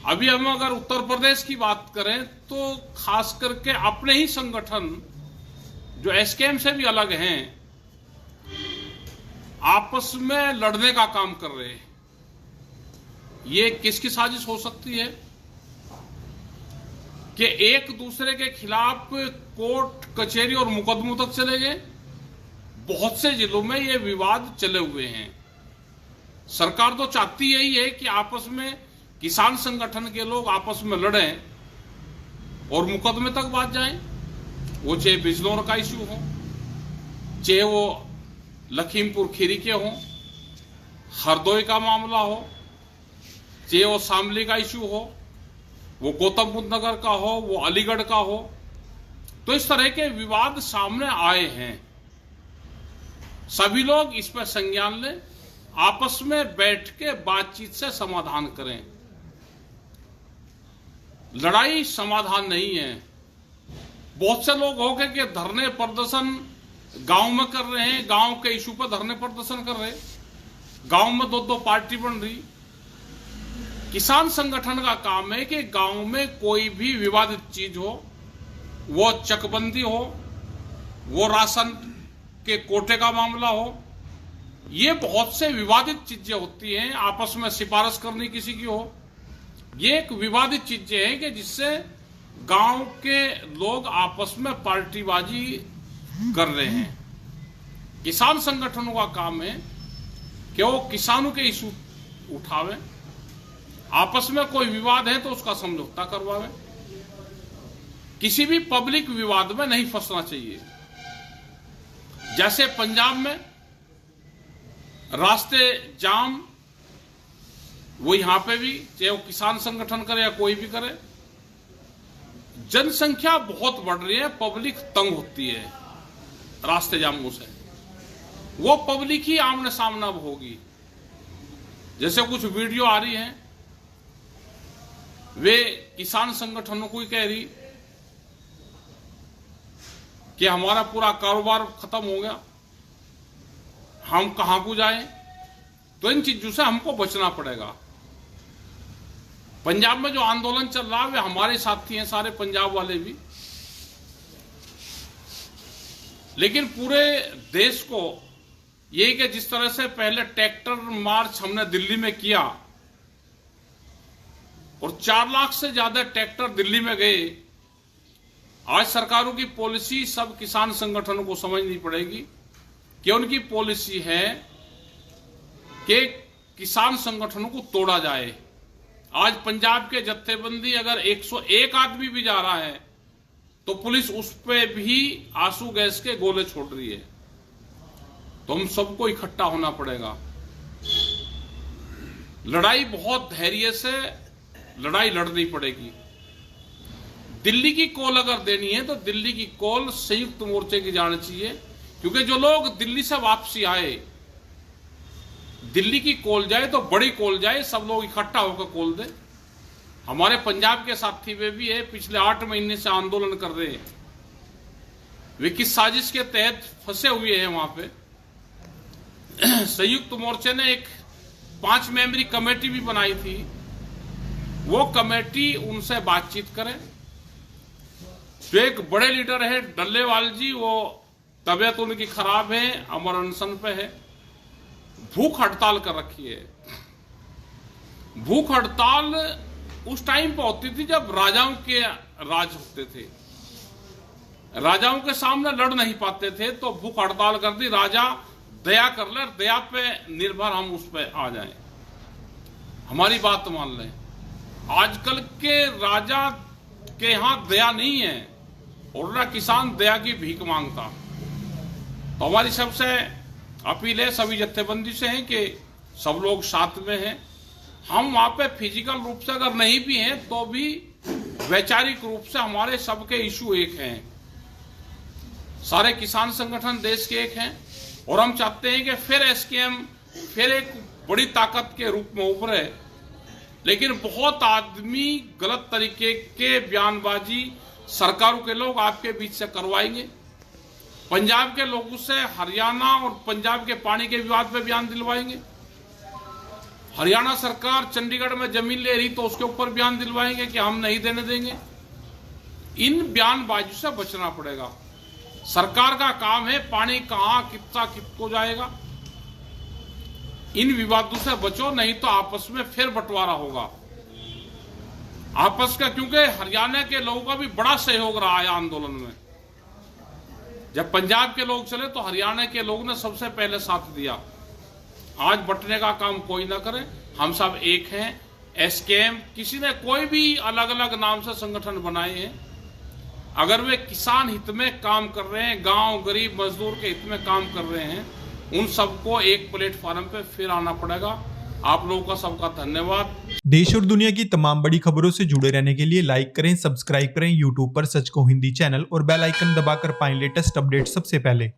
अभी हम अगर उत्तर प्रदेश की बात करें तो खास करके अपने ही संगठन जो एसकेएम से भी अलग हैं, आपस में लड़ने का काम कर रहे हैं। ये किसकी साजिश हो सकती है कि एक दूसरे के खिलाफ कोर्ट कचहरी और मुकदमों तक चले गए। बहुत से जिलों में ये विवाद चले हुए हैं। सरकार तो चाहती यही है कि आपस में किसान संगठन के लोग आपस में लड़ें और मुकदमे तक बात जाएं। वो चाहे बिजनौर का इश्यू हो, चाहे वो लखीमपुर खीरी के हो, हरदोई का मामला हो, चाहे वो शामली का इश्यू हो, वो गौतम बुद्ध नगर का हो, वो अलीगढ़ का हो। तो इस तरह के विवाद सामने आए हैं। सभी लोग इस पर संज्ञान लें, आपस में बैठ के बातचीत से समाधान करें। लड़ाई समाधान नहीं है। बहुत से लोग हो गए कि धरने प्रदर्शन गांव में कर रहे हैं, गांव के इशू पर धरने प्रदर्शन कर रहे हैं। गांव में दो दो पार्टी बन रही। किसान संगठन का काम है कि गांव में कोई भी विवादित चीज हो, वो चकबंदी हो, वो राशन के कोटे का मामला हो, ये बहुत से विवादित चीजें होती हैं। आपस में सिफारिश करनी किसी की हो, ये एक विवादित चीजें हैं कि जिससे गांव के लोग आपस में पार्टीबाजी कर रहे हैं। किसान संगठनों का काम है कि वो किसानों के इशू उठावे, आपस में कोई विवाद है तो उसका समझौता करवावे। किसी भी पब्लिक विवाद में नहीं फंसना चाहिए। जैसे पंजाब में रास्ते जाम, वो यहां पे भी, चाहे वो किसान संगठन करे या कोई भी करे, जनसंख्या बहुत बढ़ रही है, पब्लिक तंग होती है रास्ते जामों से। वो पब्लिक ही आमने सामना होगी। जैसे कुछ वीडियो आ रही है, वे किसान संगठनों को ही कह रही कि हमारा पूरा कारोबार खत्म हो गया, हम कहां को जाएं। तो इन चीजों से हमको बचना पड़ेगा। पंजाब में जो आंदोलन चल रहा है वे हमारे साथी हैं, सारे पंजाब वाले भी। लेकिन पूरे देश को ये कि जिस तरह से पहले ट्रैक्टर मार्च हमने दिल्ली में किया और 4 लाख से ज्यादा ट्रैक्टर दिल्ली में गए, आज सरकारों की पॉलिसी सब किसान संगठनों को समझनी पड़ेगी कि उनकी पॉलिसी है कि किसान संगठनों को तोड़ा जाए। आज पंजाब के जत्थेबंदी अगर 101 आदमी भी जा रहा है तो पुलिस उस पे भी आंसू गैस के गोले छोड़ रही है। तो हम सबको इकट्ठा होना पड़ेगा। लड़ाई बहुत धैर्य से लड़ाई लड़नी पड़ेगी। दिल्ली की कॉल अगर देनी है तो दिल्ली की कॉल संयुक्त मोर्चे की जानी चाहिए, क्योंकि जो लोग दिल्ली से वापसी आए, दिल्ली की कॉल जाए तो बड़ी कॉल जाए, सब लोग इकट्ठा होकर कॉल दे। हमारे पंजाब के साथी वे भी है, पिछले 8 महीने से आंदोलन कर रहे हैं। वे किस साजिश के तहत फंसे हुए हैं वहां पे। संयुक्त मोर्चे ने एक 5 मेंबरी कमेटी भी बनाई थी। वो कमेटी उनसे बातचीत करे। जो एक बड़े लीडर है डल्लेवाल जी, वो तबीयत उनकी खराब है, अमर अनशन पे है, भूख हड़ताल कर रखी है। भूख हड़ताल उस टाइम पर होती थी जब राजाओं के राज होते थे। राजाओं के सामने लड़ नहीं पाते थे तो भूख हड़ताल कर दी। राजा दया कर ले, दया पे निर्भर हम उस पे आ जाएं, हमारी बात मान लें। आजकल के राजा के यहां दया नहीं है और ना किसान दया की भीख मांगता। तो हमारी सबसे अपील है, सभी जत्थेबंदी से है कि सब लोग साथ में हैं। हम वहां पे फिजिकल रूप से अगर नहीं भी हैं तो भी वैचारिक रूप से हमारे सबके इशू एक हैं। सारे किसान संगठन देश के एक हैं और हम चाहते हैं कि फिर एसकेएम फिर एक बड़ी ताकत के रूप में उभरे। लेकिन बहुत आदमी गलत तरीके के बयानबाजी सरकारों के लोग आपके बीच से करवाएंगे। पंजाब के लोगों से हरियाणा और पंजाब के पानी के विवाद पे बयान दिलवाएंगे। हरियाणा सरकार चंडीगढ़ में जमीन ले रही तो उसके ऊपर बयान दिलवाएंगे कि हम नहीं देने देंगे। इन बयानबाजी से बचना पड़ेगा। सरकार का काम है पानी कहां कितना किसको जाएगा, इन विवादों से बचो, नहीं तो आपस में फिर बंटवारा होगा आपस का। क्योंकि हरियाणा के लोगों का भी बड़ा सहयोग रहा है आंदोलन में। जब पंजाब के लोग चले तो हरियाणा के लोग ने सबसे पहले साथ दिया। आज बंटने का काम कोई ना करे, हम सब एक हैं। एसकेएम किसी ने कोई भी अलग अलग नाम से संगठन बनाए हैं, अगर वे किसान हित में काम कर रहे हैं, गांव गरीब मजदूर के हित में काम कर रहे हैं, उन सबको एक प्लेटफॉर्म पे फिर आना पड़ेगा। आप लोगों का सबका धन्यवाद। देश और दुनिया की तमाम बड़ी खबरों से जुड़े रहने के लिए लाइक करें, सब्सक्राइब करें यूट्यूब पर सच को हिंदी चैनल और बेल आइकन दबाकर पाएं लेटेस्ट अपडेट सबसे पहले।